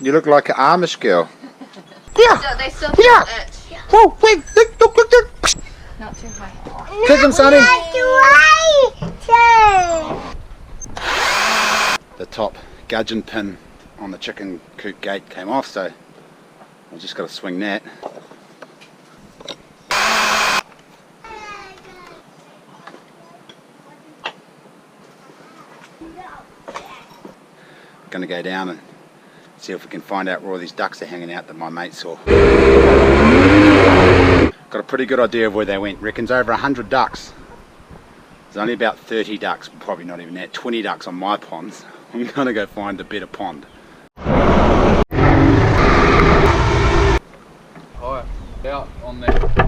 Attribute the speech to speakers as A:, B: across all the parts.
A: You look like an Amish girl.
B: Yeah. They still feel itch.
A: Whoa, wait, look.
B: Not too high.
A: Kick him, Sonny. The top gudgeon pin on the chicken coop gate came off, so I've just got to swing that. Going to go down and see if we can find out where all these ducks are hanging out that my mate saw. Got a pretty good idea of where they went. Reckons over 100 ducks. There's only about 30 ducks, probably not even that, 20 ducks on my ponds. I'm going to go find a better pond.
C: Alright, out on there.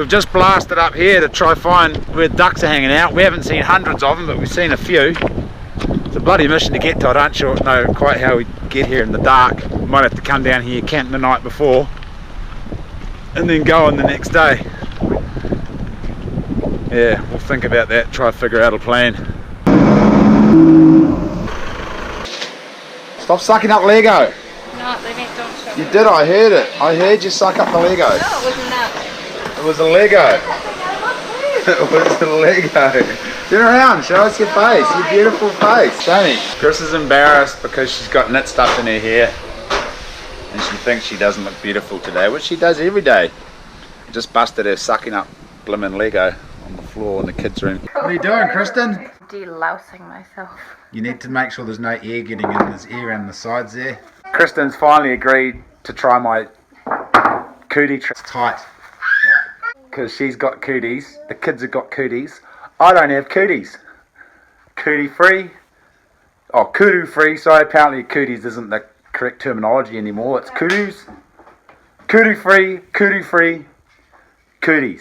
A: Just blasted up here to try find where ducks are hanging out. We haven't seen hundreds of them, but we've seen a few. It's a bloody mission to get to. I don't know quite how we get here in the dark. Might have to come down here, camp the night before, and then go on the next day. Yeah, we'll think about that, try to figure out a plan. Stop sucking up Lego.
B: No, they don't show.
A: You did, I heard it. I heard you suck up the Lego.
B: No, it wasn't that.
A: It was a Lego. It was a Lego. Turn around, show us your face, your beautiful face. Sammy. Chris is embarrassed because she's got knit stuff in her hair and she thinks she doesn't look beautiful today, which she does every day. I just busted her sucking up blimmin' Lego on the floor in the kids' room. What are you doing, Kristen?
B: Delousing myself.
A: You need to make sure there's no air getting in his ear and the sides there. Kristen's finally agreed to try my cootie trick. It's tight. Because she's got cooties, the kids have got cooties. I don't have cooties. Cootie free. Oh, kudu free. Sorry, apparently cooties isn't the correct terminology anymore. It's kudos. Kudu free, cooties. You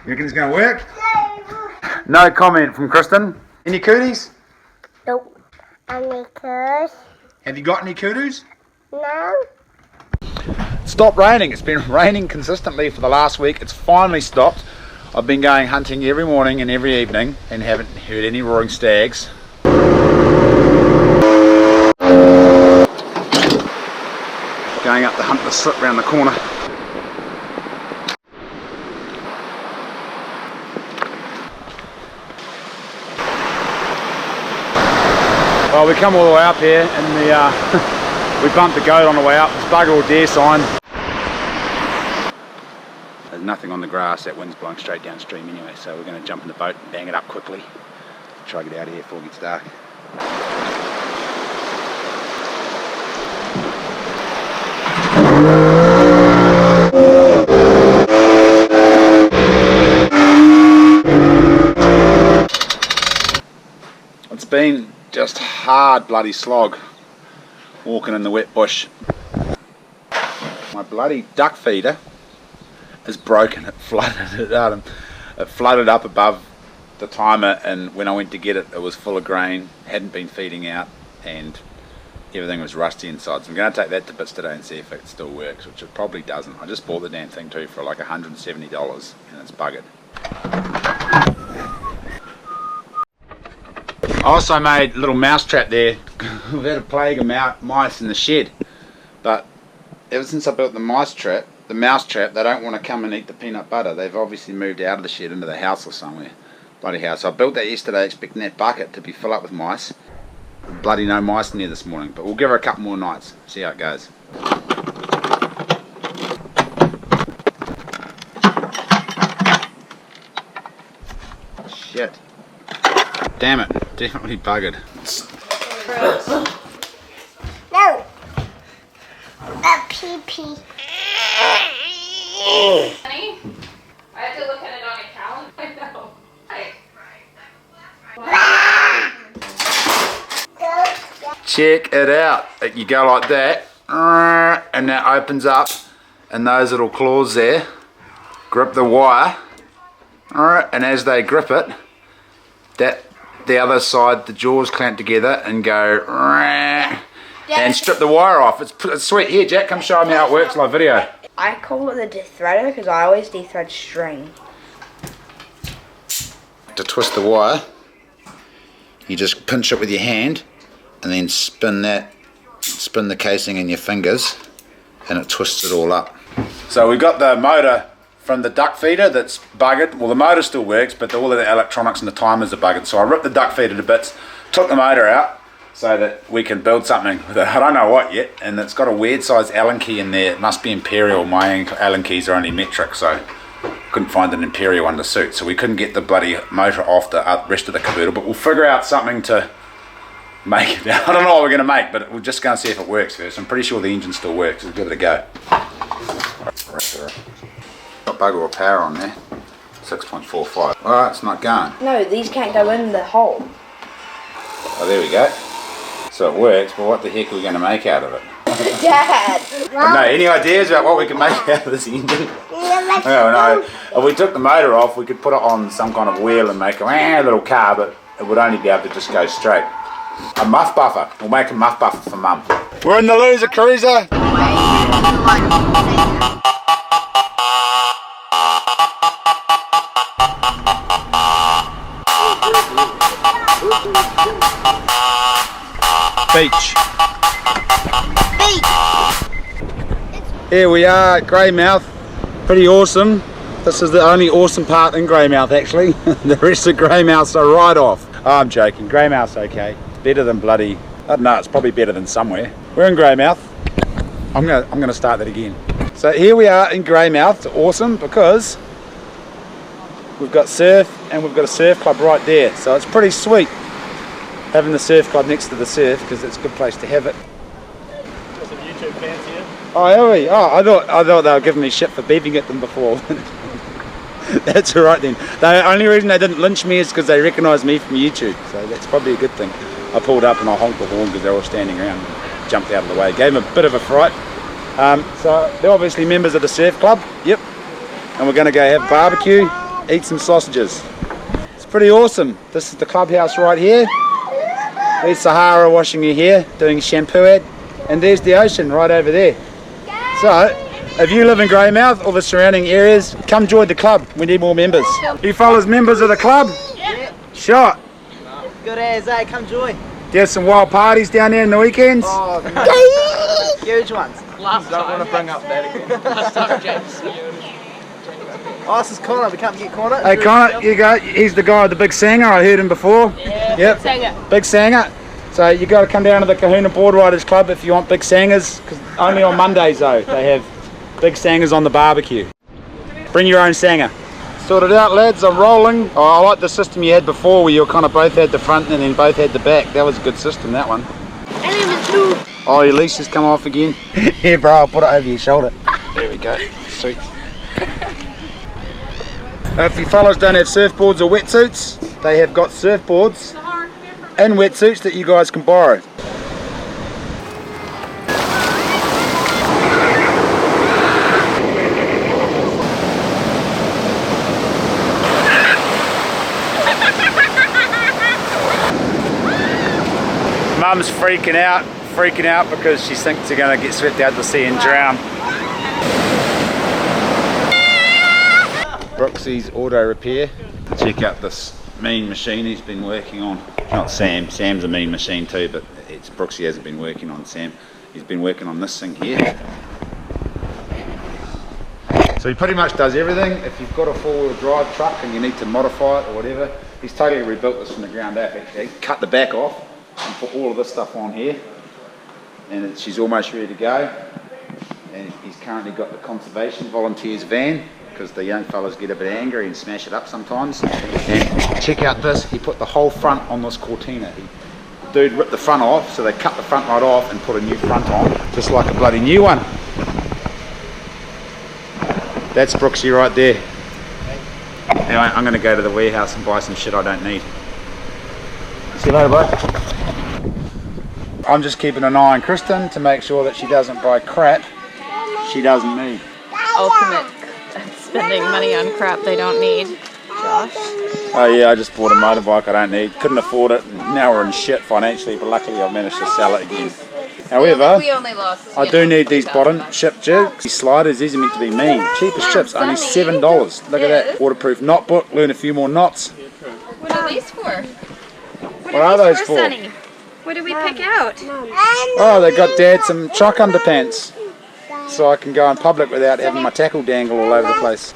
A: reckon it's going to work? No comment from Kristen. Any cooties?
D: Nope. Any cooties?
A: Have you got any cooties?
D: No.
A: Stopped raining. It's been raining consistently for the last week. It's finally stopped. I've been going hunting every morning and every evening and haven't heard any roaring stags. Going up to hunt the slip round the corner. Well, we come all the way up here and we bumped the goat on the way up. It's bugger all deer sign. There's nothing on the grass. That wind's blowing straight downstream anyway, so we're going to jump in the boat and bang it up quickly. Try to get out of here before it gets dark. It's been just hard bloody slog walking in the wet bush. My bloody duck feeder is broken. It flooded up above the timer, and when I went to get it, it was full of grain, hadn't been feeding out, and everything was rusty inside. So I'm going to take that to bits today and see if it still works, which it probably doesn't. I just bought the damn thing too for like $170 and it's buggered. I also made a little mouse trap there. We've had a plague of mice in the shed, but ever since I built the mouse trap, they don't want to come and eat the peanut butter. They've obviously moved out of the shed into the house or somewhere. Bloody house. So I built that yesterday expecting that bucket to be full up with mice. Bloody no mice in there this morning, but we'll give her a couple more nights, see how it goes. Shit. Damn it, definitely buggered.
D: No. A pee-pee.
B: Honey, I have to look at it on a calendar. I know.
A: Check it out. You go like that, and that opens up, and those little claws there grip the wire, and as they grip it, the other side, the jaws clamp together and go and strip the wire off. It's sweet. Here, Jack, come show me how it works live video.
E: I call it the de-threader because I always de-thread string.
A: To twist the wire, you just pinch it with your hand and then spin the casing in your fingers, and it twists it all up. So we've got the motor from the duck feeder that's buggered. Well, the motor still works, but all of the electronics and the timers are buggered. So I ripped the duck feeder to bits, took the motor out so that we can build something with it. I don't know what yet, and it's got a weird size Allen key in there. It must be Imperial. My Allen keys are only metric, so couldn't find an Imperial one to suit. So we couldn't get the bloody motor off the rest of the caboodle, but we'll figure out something to make it. I don't know what we're going to make, but we're just going to see if it works first. I'm pretty sure the engine still works. Let's give it a go. Got bugger all power on there. 6.45. Well, it's not going.
E: No, these can't go in the hole.
A: Oh, there we go. So it works, but what the heck are we going to make out of it?
E: Dad!
A: No, any ideas about what we can make out of this engine? Oh, no. If we took the motor off, we could put it on some kind of wheel and make a little car, but it would only be able to just go straight. A muff buffer. We'll make a muff buffer for Mum. We're in the loser cruiser. Beach. Here we are at Greymouth. Pretty awesome. This is the only awesome part in Greymouth actually. The rest of Greymouth's a write-off. Oh, I'm joking. Greymouth's okay. Better than bloody, I don't know, it's probably better than somewhere. We're in Greymouth. I'm gonna start that again. So here we are in Greymouth. It's awesome because we've got surf and we've got a surf club right there. So it's pretty sweet having the surf club next to the surf because it's a good place to have it.
F: Got some YouTube fans here.
A: Oh, have we? Oh, I thought they were giving me shit for beeping at them before. That's alright then. The only reason they didn't lynch me is because they recognised me from YouTube. So that's probably a good thing. I pulled up and I honked the horn because they were all standing around. Jumped out of the way. Gave them a bit of a fright. So they're obviously members of the surf club. Yep. And we're going to go have barbecue, eat some sausages. It's pretty awesome. This is the clubhouse right here. There's Sahara washing her hair, doing shampoo ad. And there's the ocean right over there. So, if you live in Greymouth or the surrounding areas, come join the club. We need more members. You fellas members of the club?
F: Yeah.
A: Shot.
F: Good as, come join.
A: Do you have some wild parties down there in the weekends?
F: Oh, no. Huge ones.
C: Last
F: Don't
C: time.
F: want to bring up that again.
C: Last time James.
F: Oh, this is Connor. We come get Connor.
A: Hey Connor, you go. He's the guy with the big sanger. I heard him before.
B: Yeah,
A: Yep.
B: big singer.
A: Big sanger. So you got to come down to the Kahuna Board Riders Club if you want big sangers. Cause only on Mondays though they have big sangers on the barbecue. Bring your own sanger. Sorted out, lads. I'm rolling. Oh, I like the system you had before where you kind of both had the front and then both had the back. That was a good system, that one. Oh, your leash has come off again. Here, bro. I'll put it over your shoulder. There we go. Sweet. If you fellas don't have surfboards or wetsuits, they have got surfboards and wetsuits that you guys can borrow. Mum's freaking out because she thinks they're going to get swept out to sea and drown. Brooksy's Auto Repair. Check out this mean machine he's been working on. Not Sam, Sam's a mean machine too, but it's Brooksy hasn't been working on Sam. He's been working on this thing here. So he pretty much does everything. If you've got a four-wheel drive truck and you need to modify it or whatever, he's totally rebuilt this from the ground up actually. Cut the back off and put all of this stuff on here. And she's almost ready to go. And he's currently got the conservation volunteers van, because the young fellas get a bit angry and smash it up sometimes. And check out this, he put the whole front on this Cortina. The dude ripped the front off, so they cut the front right off and put a new front on, just like a bloody new one. That's Brooksy right there. Anyway, I'm going to go to the warehouse and buy some shit I don't need. See you later, bud. I'm just keeping an eye on Kristen to make sure that she doesn't buy crap she doesn't need.
B: Ultimate spending money on crap they don't need. Josh.
A: Oh yeah, I just bought a motorbike I don't need. Couldn't afford it. Now we're in shit financially, but luckily I managed to sell it again. However,
B: We only lost.
A: I do need these bottom chip jigs. These sliders, these are meant to be mean. Cheapest chips, only $7. Look at that. Waterproof knot book, learn a few more knots.
B: What are these for?
A: What are those for?
B: Sunny? What did we pick out?
A: Oh, they got Dad some truck underpants. So I can go in public without having my tackle dangle all over the place.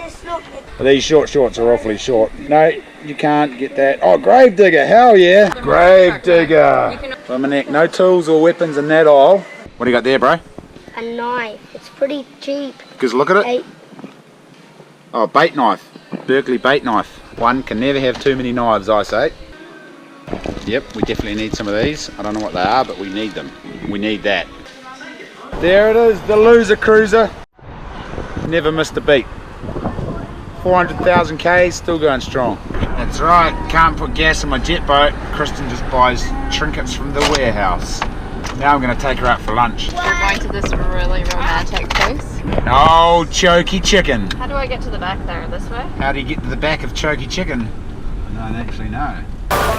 A: These short shorts are awfully short. No, you can't get that. Oh, grave digger, hell yeah. Grave digger. For my neck, no tools or weapons in that aisle. What do you got there, bro?
D: A knife. It's pretty cheap.
A: Because look at it. Oh, bait knife. Berkeley bait knife. One can never have too many knives, I say. Yep, we definitely need some of these. I don't know what they are, but we need them. We need that. There it is, the loser cruiser. Never missed a beat. 400,000 Ks, still going strong. That's right, can't put gas in my jet boat. Kristen just buys trinkets from the warehouse. Now I'm going to take her out for lunch.
B: We're going to this really romantic place.
A: Oh, chokey chicken.
B: How do I get to the back there? This way?
A: How do you get to the back of chokey chicken? I don't actually know.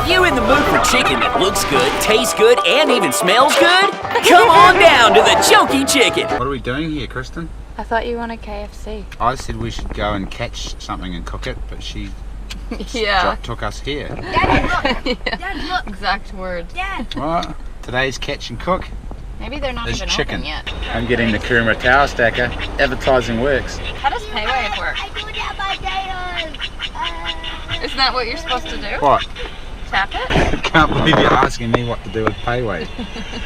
G: You in the mood for chicken that looks good, tastes good, and even smells good? Come on down to the Chokey Chicken.
A: What are we doing here, Kristen?
B: I thought you wanted KFC.
A: I said we should go and catch something and cook it, but she
B: Yeah.
A: took us here.
B: Dad, look. Exact words. Dad.
A: What? Today's catch and cook
B: Maybe they're not
A: is
B: even
A: chicken.
B: open yet.
A: I'm getting the Kuruma Tower Stacker. Advertising works.
B: How does PayWave work? Isn't that what you're supposed to do?
A: What?
B: Tap it?
A: I can't believe you're asking me what to do with PayWave.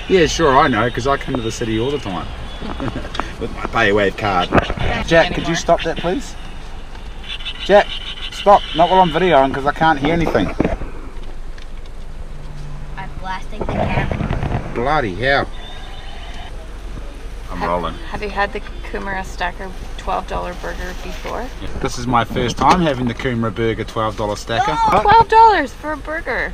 A: Yeah, sure, I know, because I come to the city all the time with my PayWave card. Jack, could you stop that, please? Jack, stop. Not while I'm videoing, because I can't hear anything.
D: I'm blasting the camera.
A: Bloody hell. I'm rolling.
B: Have you had the Kumara Stacker $12 burger before?
A: This is my first time having the Kumara Burger $12 stacker.
B: $12 for a burger.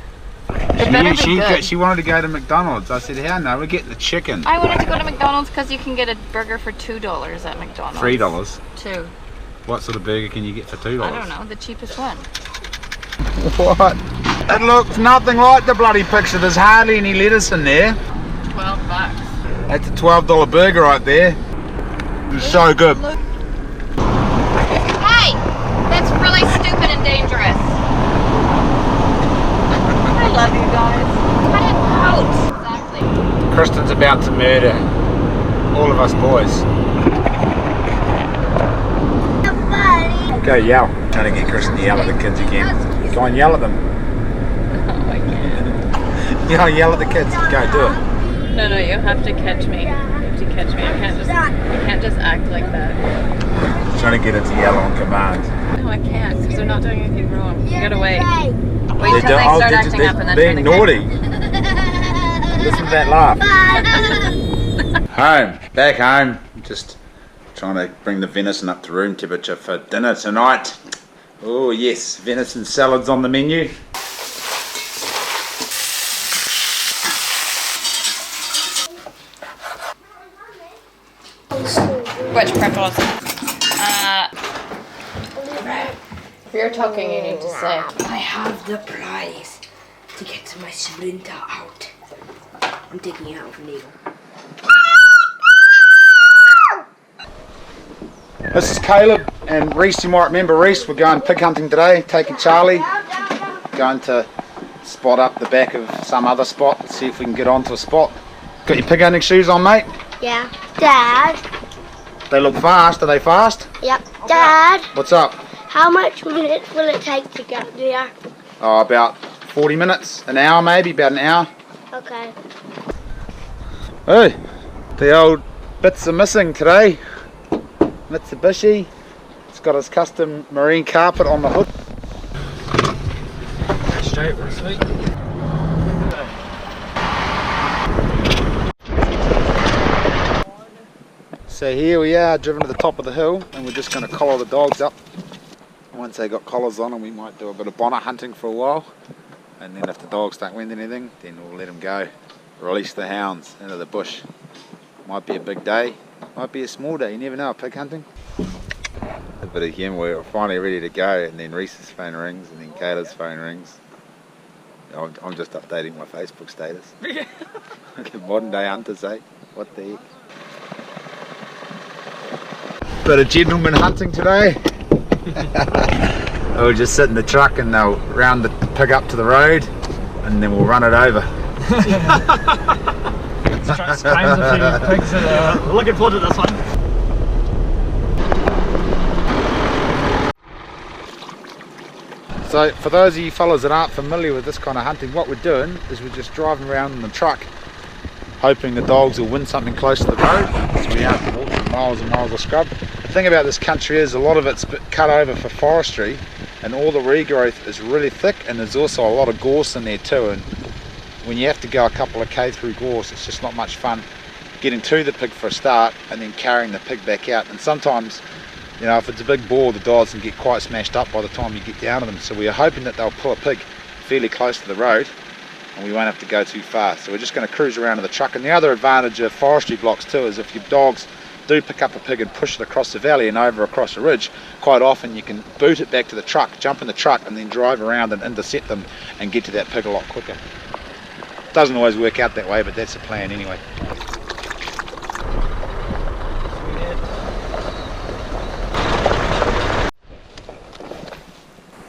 B: It better be good.
A: She wanted to go to McDonald's. I said, how no, we get the chicken.
B: I wanted to go to McDonald's because you can get a burger for $2 at McDonald's.
A: $3.
B: Two.
A: What sort of burger can you get for $2?
B: I don't know, the cheapest one.
A: What? It looks nothing like the bloody picture. There's hardly any lettuce in there.
B: $12.
A: That's a $12 burger right there. It's so good.
B: Hey! That's really stupid and dangerous. I love you guys. Cut it out! Exactly.
A: Kristen's about to murder all of us boys. Go yell. Trying to get Kristen to yell at the kids again. Go on, yell at them.
B: Oh, I can't.
A: Yeah, yell at the kids. Go, do it.
B: No, you have to catch me. You have to catch me. I can't just act like that.
A: Trying to get it to yell on command.
B: No, I can't because they're not doing anything wrong. You gotta wait. Wait
A: They're
B: till they start acting up and then
A: being naughty. Listen to that laugh. Home, back home. Just trying to bring the venison up to room temperature for dinner tonight. Oh yes, venison salads on the menu.
B: Which pretzels? If you're talking, you need to say.
E: I have the prize to get my splinter out. I'm taking it out from the needle.
A: This is Caleb and Reese. You might remember Reese. We're going pig hunting today, taking Charlie. Going to spot up the back of some other spot, see if we can get onto a spot. Got your pig hunting shoes on, mate?
D: Yeah. Dad.
A: They look fast. Are they fast?
D: Yep. Dad,
A: What's up?
D: how much minutes will it take to get there?
A: Oh, about 40 minutes, an hour maybe, about an hour.
D: Okay.
A: Hey, the old bits are missing today. Mitsubishi, it's got its custom marine carpet on the hood. Straight, sweet. So here we are, driven to the top of the hill, and we're just going to collar the dogs up. Once they got collars on them, we might do a bit of bonnet hunting for a while, and then if the dogs don't win anything, then we'll let them go. release the hounds into the bush. Might be a big day, might be a small day, you never know, pig hunting. A bit of humour, we're finally ready to go, and then Reese's phone rings, and then Kayla's phone rings. I'm just updating my Facebook status. Modern day hunters, eh? What the heck? Bit of gentleman hunting today. We'll just sit in the truck and they'll round the pig up to the road, and then we'll run it over.
F: Claims a few pigs that are looking forward to this one.
A: So for those of you fellas that aren't familiar with this kind of hunting, what we're doing is we're just driving around in the truck hoping the dogs will win something close to the road, so we aren't walking miles and miles of scrub. The thing about this country is a lot of it's cut over for forestry, and all the regrowth is really thick, and there's also a lot of gorse in there too, and when you have to go a couple of K through gorse, it's just not much fun getting to the pig for a start and then carrying the pig back out. And sometimes, you know, if it's a big boar, the dogs can get quite smashed up by the time you get down to them. So we are hoping that they'll pull a pig fairly close to the road and we won't have to go too far. So we're just going to cruise around in the truck. And the other advantage of forestry blocks too is if your dogs do pick up a pig and push it across the valley and over across a ridge, quite often you can boot it back to the truck, jump in the truck and then drive around and intercept them and get to that pig a lot quicker. Doesn't always work out that way, but that's the plan anyway.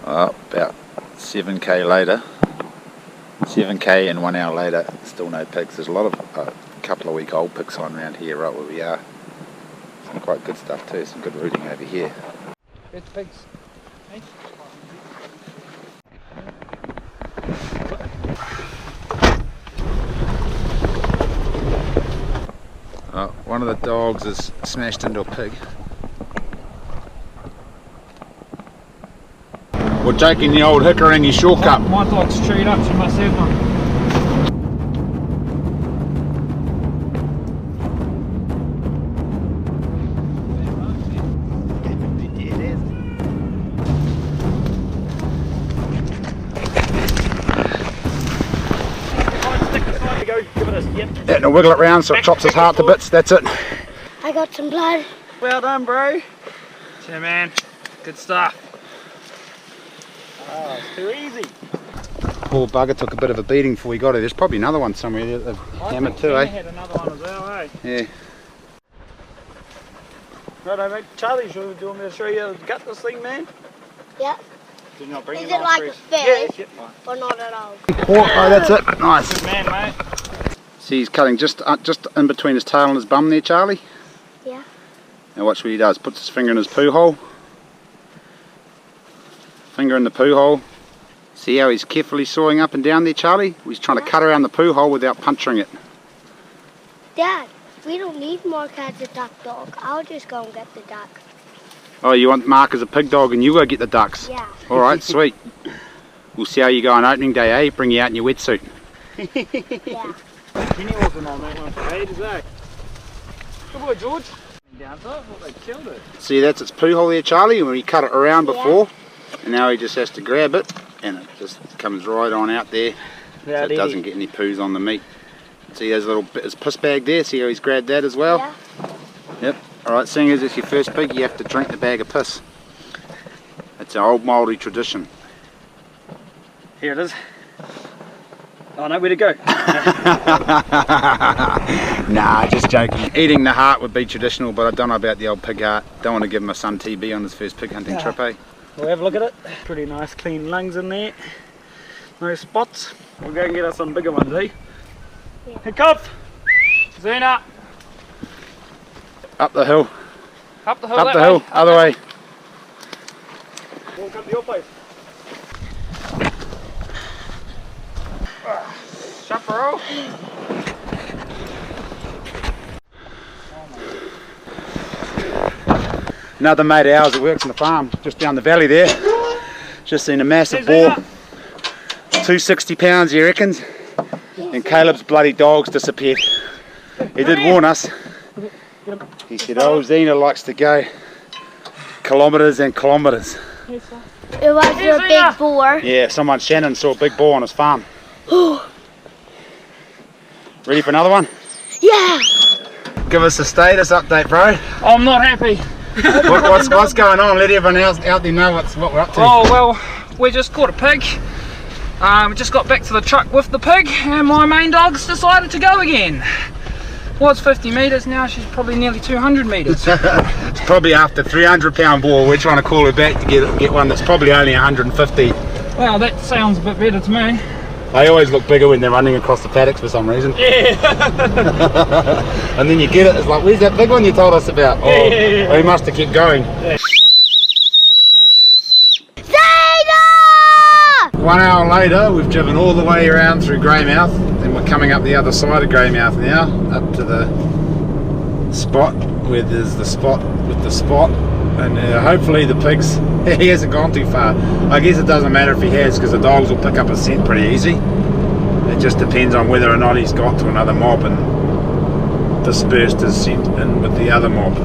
A: About 7k later, 7k and 1 hour later, still no pigs. There's a lot of a couple of week old pigs on around here right where we are. Some quite good stuff too, some good rooting over here.
F: Where's the pigs? Hey?
A: One of the dogs is smashed into a pig. We're taking the old Hickoringy shortcut.
F: My dog's chewed up, she must have one.
A: And I'll wiggle it round so it chops his heart to bits, that's it.
D: I got some blood.
F: Well done, bro. Yeah, man. Good stuff. Oh, it's too easy.
A: Poor bugger took a bit of a beating before we got it. There's probably another one somewhere there that they've hammered too, eh?
F: Had another one as well, eh?
A: Yeah.
F: Righto, mate. Charlie, do you want me to show you how to gut this thing, man?
D: Yeah.
F: Did you not bring
D: Is
F: your
D: it like a
F: knife,
D: fish?
F: Yeah.
D: Or not at all?
A: Oh, that's it. Nice.
F: Good man, mate.
A: See, he's cutting just in between his tail and his bum there, Charlie.
D: Yeah.
A: Now watch what he does. Puts his finger in his poo hole. Finger in the poo hole. See how he's carefully sawing up and down there, Charlie? He's trying to cut around the poo hole without puncturing it.
D: Dad, we don't need Mark as a duck dog. I'll just go and get the duck.
A: Oh, you want Mark as a pig dog and you go get the ducks?
D: Yeah.
A: Alright, sweet. We'll see how you go on opening day, eh? Bring you out in your wetsuit.
D: Yeah.
F: Kenny wasn't on that one for ages, eh? Good boy, George. Down to it, they killed it.
A: See, that's its poo hole there, Charlie, when we cut it around before. And now he just has to grab it and it just comes right on out there. So it doesn't get any poos on the meat. See, there's a little bit, his piss bag there, see how he's grabbed that as well?
D: Yeah.
A: Yep. Alright, seeing as it's your first pig, you have to drink the bag of piss. It's an old Māori tradition.
F: Here it is. Oh no, where to go?
A: Nah, just joking. Eating the heart would be traditional, but I don't know about the old pig heart. Don't want to give my son TB on his first pig hunting trip, eh?
F: We'll have a look at it. Pretty nice clean lungs in there. No spots. We'll go and get us some bigger ones, eh?
D: Yeah.
F: Pick up! Zena!
A: Up the hill.
F: Up the hill,
A: Up the hill, other way.
F: Walk up to your place. Chaparral.
A: Another mate of ours that works on the farm just down the valley there. Just seen a massive boar. 260 pounds, he reckons. And Caleb's bloody dogs disappeared. He did warn us. He said, oh, Zena likes to go kilometres and kilometres.
D: It was a big boar.
A: Yeah, Shannon saw a big boar on his farm. Ready for another one?
D: Yeah.
A: Give us a status update, bro.
F: I'm not happy.
A: What's going on? Let everyone else out there know what we're up to.
F: Oh well, we just caught a pig. We just got back to the truck with the pig, and my main dog's decided to go again. Was 50 metres, now she's probably nearly 200 metres.
A: It's probably after 300-pound boar. We're trying to call her back to get one that's probably only 150.
F: Well, that sounds a bit better to me.
A: They always look bigger when they're running across the paddocks for some reason.
F: Yeah.
A: And then you get it, it's like, where's that big one you told us about? Oh,
F: Yeah.
A: we must have kept going.
F: Yeah.
A: 1 hour later, we've driven all the way around through Greymouth, and we're coming up the other side of Greymouth now, up to the spot where there's the spot with the spot, and hopefully the pigs, he hasn't gone too far. I guess it doesn't matter if he has, because the dogs will pick up a scent pretty easy. It just depends on whether or not he's got to another mob and dispersed his scent in with the other mob.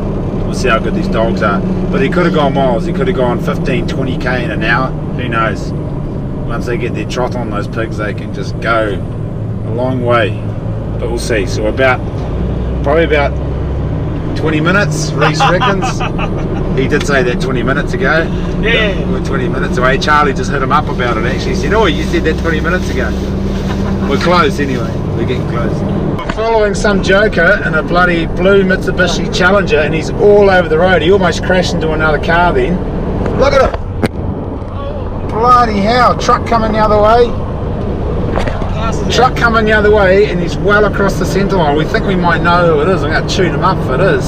A: We'll see how good these dogs are. But he could have gone miles, he could have gone 15, 20k in an hour, who knows. Once they get their trot on, those pigs, they can just go a long way. But we'll see. So probably about 20 minutes, Reese reckons. He did say that 20 minutes ago.
F: Yeah.
A: We're 20 minutes away. Charlie just hit him up about it actually. He said, oh, you said that 20 minutes ago. We're close anyway. We're getting close. We're following some joker in a bloody blue Mitsubishi Challenger, and he's all over the road. He almost crashed into another car then. Look at him. Bloody hell, truck coming the other way. Truck coming the other way, and he's well across the centre line. We think we might know who it is. I'm going to tune him up if it is.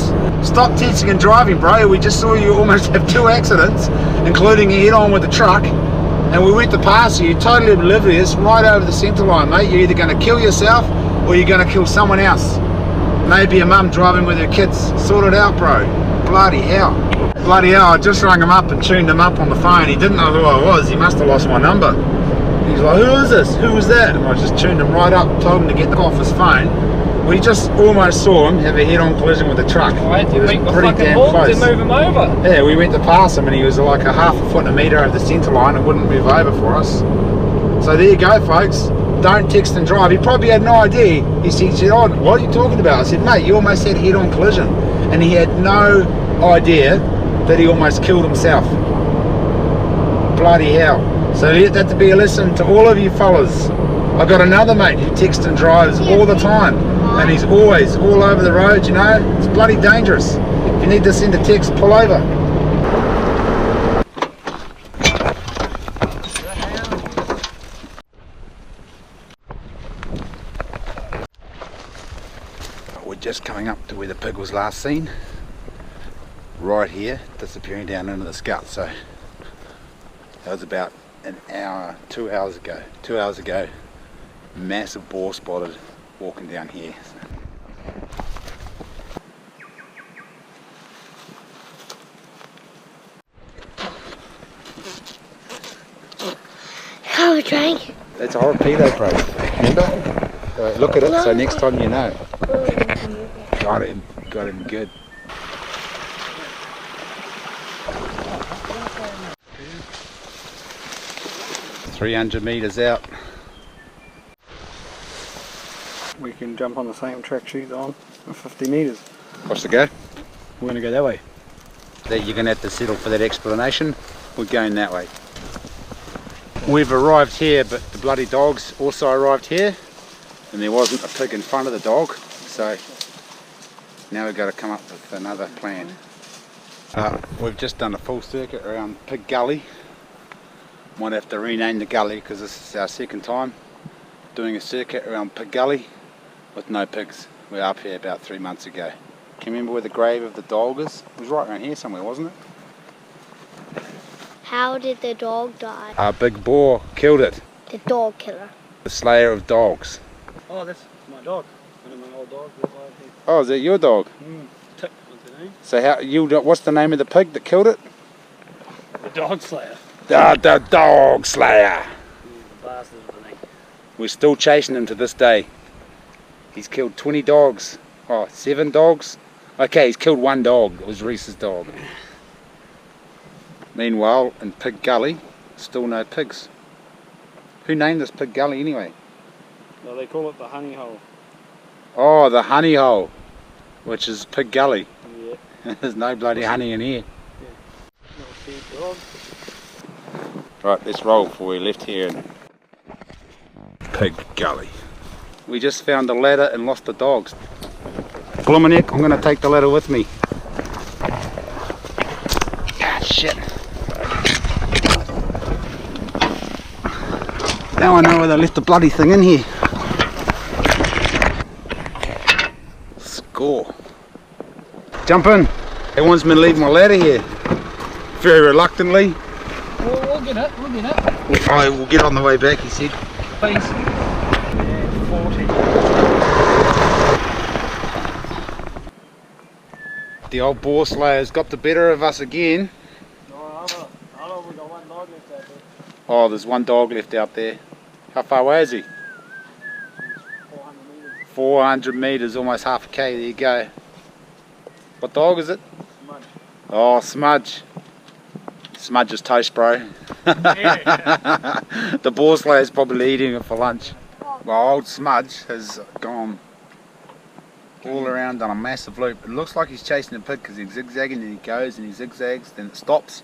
A: Stop texting and driving, bro. We just saw you almost have 2 accidents, including a head-on with the truck, and we went to pass you, totally oblivious, right over the centre line, mate. You're either going to kill yourself or you're going to kill someone else. Maybe a mum driving with her kids. Sort it out, bro. Bloody hell. Bloody hell, I just rang him up and tuned him up on the phone. He didn't know who I was. He must have lost my number. He's like, who is this? Who was that? And I just tuned him right up, told him to get off his phone. We just almost saw him have a head-on collision with a truck.
F: I had
A: He
F: to
A: was
F: beat the
A: pretty
F: fucking
A: damn
F: bulb
A: close.
F: to move him over.
A: Yeah, we went to pass him and he was like a half a foot and a metre over the centre line and wouldn't move over for us. So there you go, folks. Don't text and drive. He probably had no idea. He said, oh, what are you talking about? I said, mate, you almost had a head-on collision. And he had no idea that he almost killed himself. Bloody hell. So let that to be a lesson to all of you fellas. I got another mate who texts and drives all the time, and he's always all over the road, you know. It's bloody dangerous. If you need to send a text, pull over. We're just coming up to where the pig was last seen. Right here, disappearing down into the scut. So that was about an hour, 2 hours ago. 2 hours ago, massive boar spotted walking down here.
D: Have a drink.
A: That's a torpedo, bro. Remember? So look at it, so next time you know. Got him good. "300 metres out."
F: We can jump on the same track she's on for 50 metres.
A: What's the go?
F: We're going to go that way.
A: That you're going to have to settle for that explanation. We're going that way. We've arrived here, but the bloody dogs also arrived here, and there wasn't a pig in front of the dog, so now we've got to come up with another plan. We've just done a full circuit around Pig Gully. Might have to rename the gully because this is our second time doing a circuit around Pig Gully with no pigs. We were up here about 3 months ago. Can you remember where the grave of the dog is? It was right around here somewhere, wasn't it?
D: How did the dog die?
A: A big boar killed it.
D: The dog killer.
A: The slayer of dogs.
F: Oh, that's my dog. One of my old dogs.
A: Oh, is that your dog?
F: Tip was the name.
A: So what's the name of the pig that killed it?
F: The dog slayer.
A: The dog slayer.
F: Bastard was the name.
A: We're still chasing him to this day. He's killed 20 dogs. Oh, 7 dogs? Okay, he's killed 1 dog. It was Reese's dog. Meanwhile, in Pig Gully, still no pigs. Who named this Pig Gully anyway?
F: Well, they call it the honey hole.
A: Oh, the honey hole, which is Pig Gully.
F: Yeah.
A: There's no bloody honey in here. Right, let's roll before we left here in Pig Gully. We just found the ladder and lost the dogs. Bloomin' I'm going to take the ladder with me. Ah, shit. Now I know where they left the bloody thing in here. Score. Jump in. He wants me to leave my ladder here. Very reluctantly.
F: We'll get it, we'll get it.
A: I will get on the way back, he said.
F: Please. Yeah, 40.
A: The old boar slayer's got the better of us again. Oh, there's one dog left out there. How far away is he? 400 metres, almost half a K. There you go. What dog is it?
F: Smudge.
A: Oh, Smudge. Smudge is toast, bro. The boar slayer's probably eating it for lunch. Well, old Smudge has gone all around on a massive loop. It looks like he's chasing a pig because he's zigzagging and he goes and he zigzags, then it stops,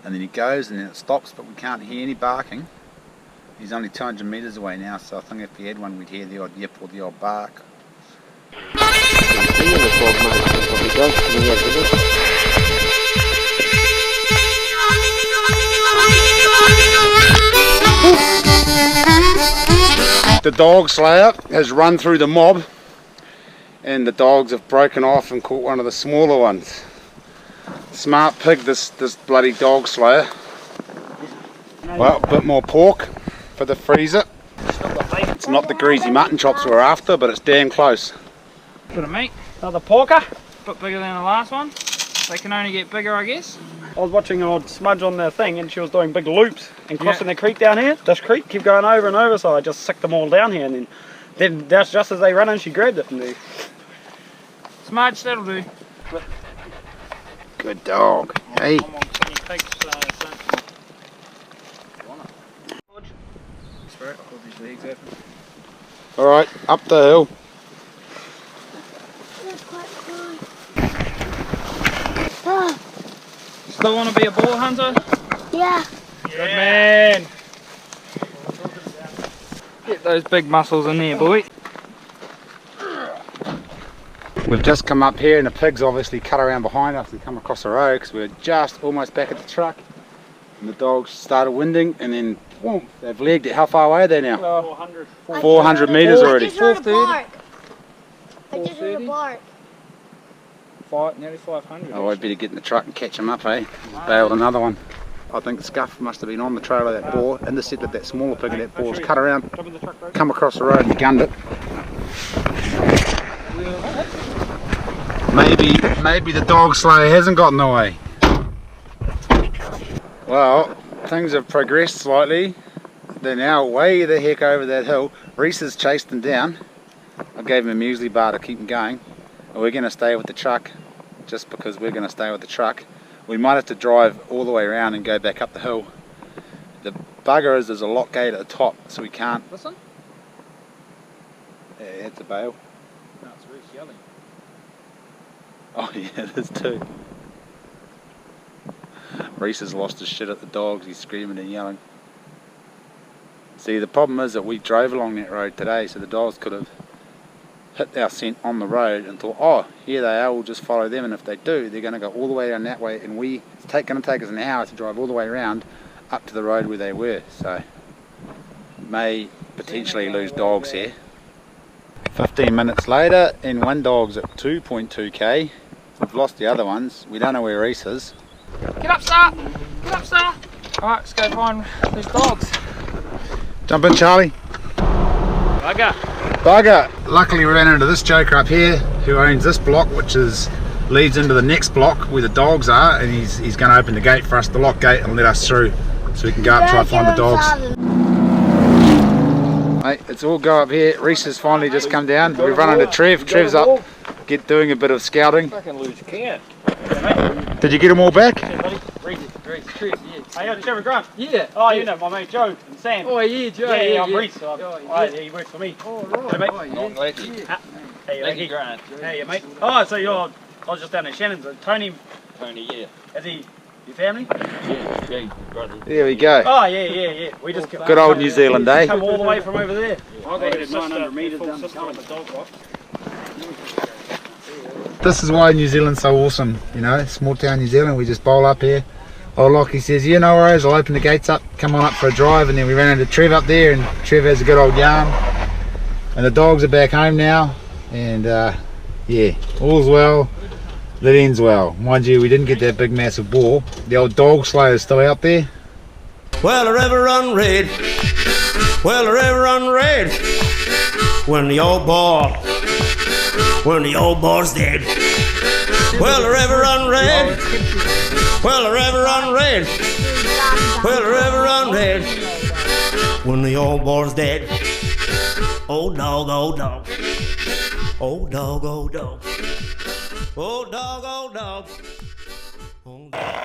A: and then he goes and then it stops, but we can't hear any barking. He's only 200 metres away now, so I think if he had one we'd hear the odd yip or the odd bark. The dog slayer has run through the mob and the dogs have broken off and caught one of the smaller ones. Smart pig, this bloody dog slayer. Well, a bit more pork for the freezer. It's not the greasy mutton chops we're after, but it's damn close.
F: Bit of meat. Another porker. Bit bigger than the last one. They can only get bigger, I guess.
H: I was watching an old Smudge on the thing and she was doing big loops and crossing the creek down here. This creek keep going over and over, so I just sicked them all down here, and then that's just as they run in, she grabbed it. And
F: Smudge, that'll do.
A: Good dog. Hey. Alright, up the hill.
F: Still want to be a boar hunter?
D: Yeah.
F: Good man. Get those big muscles in there, boy.
A: We've just come up here and the pigs obviously cut around behind us and come across the road because we're just almost back at the truck. And the dogs started winding and then boom, they've legged it. How far away are they now? 400 metres already.
D: I just heard a bark. I just heard a bark.
F: Nearly 500.
A: Oh, I'd better get in the truck and catch them up, eh? Bailed another one. I think the scuff must have been on the trail of that boar, intercepted that smaller pig and that boar's cut around, come across the road and gunned it. Maybe the dog slayer hasn't gotten away. Well, things have progressed slightly. They're now way the heck over that hill. Reese has chased them down. I gave him a muesli bar to keep them going. We're going to stay with the truck just because we're going to stay with the truck. We might have to drive all the way around and go back up the hill. The bugger is there's a lock gate at the top, so we can't.
F: Listen.
A: Yeah, it's a bale.
F: No, it's Reese yelling.
A: Oh yeah, it is too. Reese has lost his shit at the dogs. He's screaming and yelling. See, the problem is that we drove along that road today, so the dogs could have hit our scent on the road and thought, oh, here they are, we'll just follow them, and if they do, they're going to go all the way down that way, and it's going to take us an hour to drive all the way around up to the road where they were, so may potentially lose dogs here. 15 minutes later, and one dog's at 2.2k. We've lost the other ones. We don't know where Reese is.
F: Get up, Star! Get up, Star! Alright, let's go find these dogs.
A: Jump in, Charlie. Bugger! Luckily we ran into this joker up here who owns this block, which leads into the next block where the dogs are, and he's going to open the gate for us, the lock gate, and let us through so we can go up and try to find the dogs. Mate, it's all go up here. Reese has finally just come down. We've run into Trev. Trev's up doing a bit of scouting. Did you get them all back?
H: Hey, Trevor Grant.
F: Yeah.
H: Oh, you know my mate Joe and Sam.
F: Oh yeah, Joe.
H: Yeah, I'm Reese. So he works for me.
F: Oh right.
H: Hey, mate.
F: Oh, yeah.
H: Hey,
C: Thank
H: Ricky.
C: you, Grant.
H: Hey, mate. Oh, so I was just down in Shannon's. Tony,
C: Tony, yeah.
H: is he your family?
C: Yeah, brother.
A: There we go.
H: Oh, yeah. We just
A: Good old New Zealand, eh?
H: come all the way from over there. I got it 900 metres down the dog walk.
A: This is why New Zealand's so awesome, you know, small town New Zealand. We just bowl up here. Old Lockie says, yeah, no worries, I'll open the gates up, come on up for a drive, and then we ran into Trev up there, and Trev has a good old yarn. And the dogs are back home now, and yeah, all's well that ends well. Mind you, we didn't get that big massive boar. The old dog slayer is still out there.
I: Well, the river run red. Well, the river run red. When the old boar's dead. Well, the river run red. Well, the river run red. Well, the river run red. When the old boar's dead. Oh dog, oh dog. Oh dog, oh dog. Oh dog, oh dog. Oh dog.